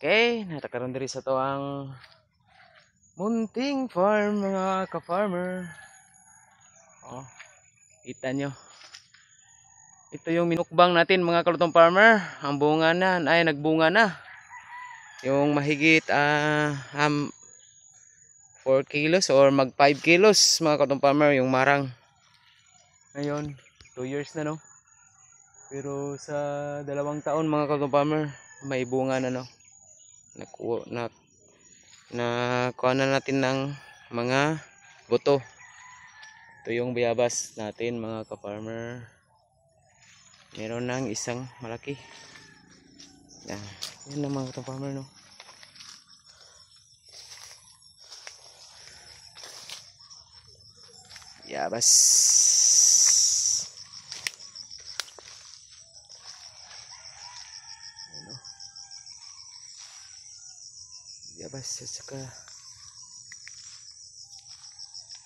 Okay, natakaroon diri sa to ang munting farm mga ka-farmer. Oh, kita nyo. Ito yung minukbang natin mga kalutong farmer. Ang bunga na, ay nagbunga na. Yung mahigit 4 kilos or mag 5 kilos mga kalutong farmer yung marang. Ngayon, 2 years na no. Pero sa 2 taon mga kalutong farmer, may bunga na no. Nakuha na natin ng mga buto. Ito yung bayabas natin mga ka-farmer. Meron ng isang malaki. Yan na mga ka-farmer no. Bayabas. Ano? Bayabas at saka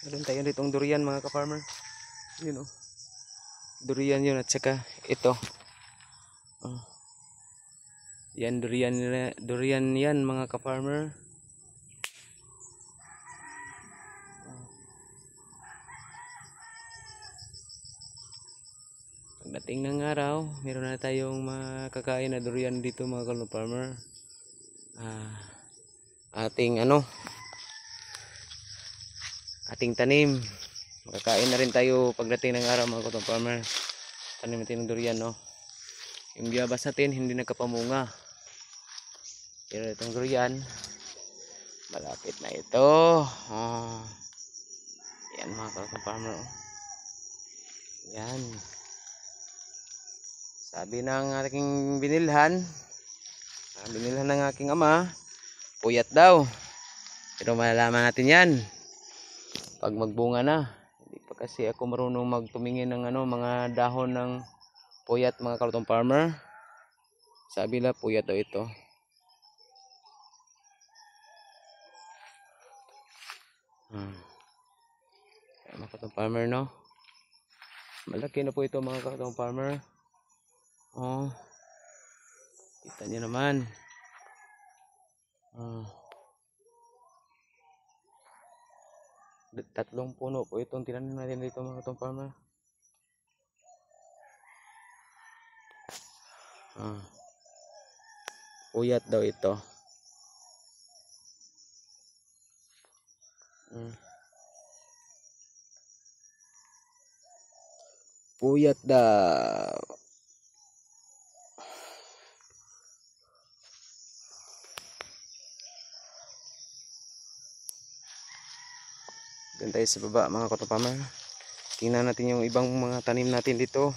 meron tayo ditong durian mga ka-farmer. Yun oh. Durian yun at saka ito. Yan durian yan mga ka-farmer. Pagdating ng araw, meron na tayong makakain na durian dito mga ka-farmer. Ating tanim. Makakain na rin tayo pagdating ng araw mga ka-farmer. Tanim natin ng durian no. Yung bayabas natin hindi nagkapamunga. Pero itong durian malapit na ito. Yan mga ka-farmer. Yan. Sabi ng aking binilhan ng aking ama, puyat daw. Pero malalaman natin yan pag magbunga na. Hindi pa kasi ako marunong magtumingin ng mga dahon ng puyat mga kalutong farmer. Sabi nila puyat daw ito. Mga kalutong farmer no. Malaki na po ito mga kalutong farmer. Kita niyo naman. Tatlong puno po itong tinanim natin dito mga kalutong farmer. Puyat daw ito. Puyat daw. Doon tayo sa baba mga kalutong farmer. Tingnan natin yung ibang mga tanim natin dito.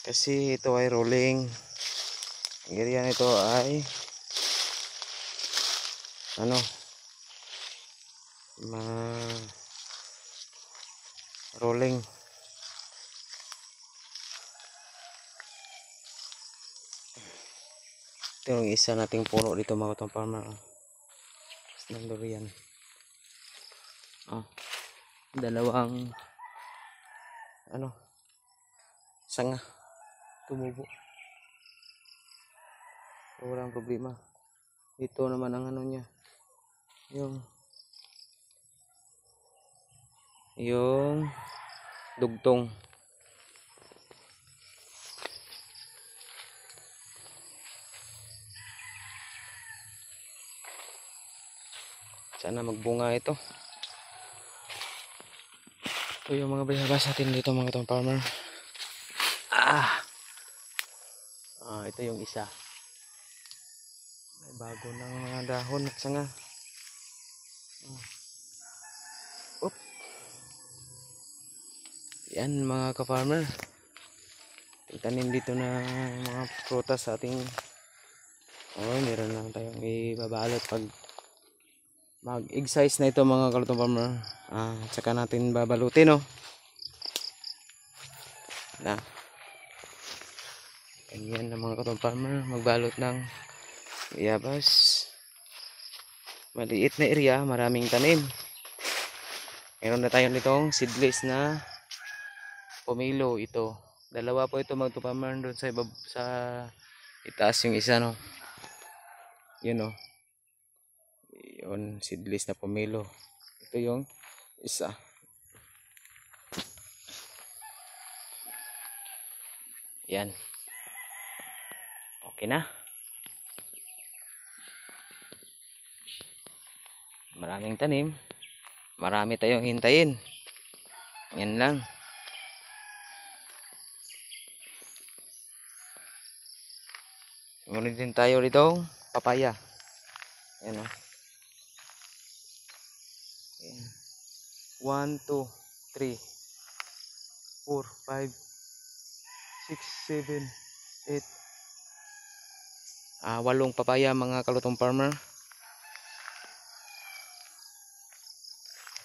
Kasi ito ay rolling. Ang area nito ay rolling. Ito yung isa nating puno dito mga kalutong farmer. Ng durian. Dalawang sanga tumubo. Walang problema. Ito naman ang niya. Yung dugtong. Sana magbunga ito. Ito yung mga bayabas natin dito mga kalutong farmer. Ito yung isa. May bago ng mga dahon at sanga. Yan mga ka-farmer. Tanim dito na mga prutas sa ating meron lang tayong ibabalot pag mag-egg size na ito mga kalutong farmer. Tsaka natin babalutin ganyan na mga kalutong farmer, magbalot ng bayabas. Maliit na area, maraming tanim. Meron na tayo nitong seedless na pomelo. Ito, dalawa po ito mga kalutong farmer. Doon sa itaas yung isa Yun oh. Yun, seedless na pomelo. Ito yung isa. Yan. Okay na. Maraming tanim. Marami tayong hintayin. Yan lang. Ngunit din tayo dito papaya. Yan o. 1, 2, 3, 4, 5, 6, 7, 8. 8 papaya mga kalutong farmer.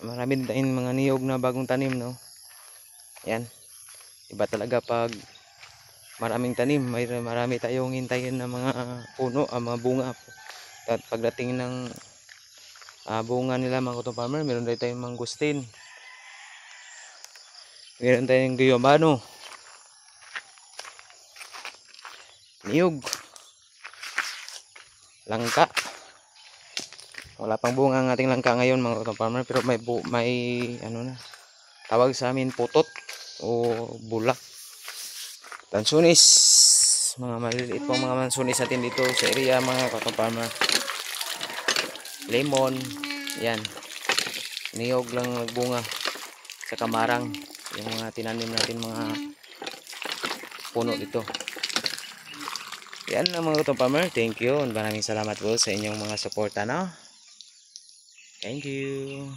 Marami din mga niyog na bagong tanim, no? Yan. Iba talaga pag maraming tanim, marami tayong hintayin na mga puno, mga bunga. At pagdating ng bunga nila mga kalutong farmer, meron din tayong mangustin. Meron tayong guyabano. Niyog. Langka. Wala pang bunga ang ating langka ngayon mga kalutong farmer, pero may ano na. Tawag sa amin putot o bulak. Lansunis. Mga maliliit pang mga lansunis natin dito sa area mga kalutong farmer. Lemon. Yan. Niyog lang nagbunga sa kamarang. Yung mga tinanim natin mga puno dito. Yan lang mga kalutong farmer. Thank you. Maraming salamat po sa inyong mga suporta, no? Thank you.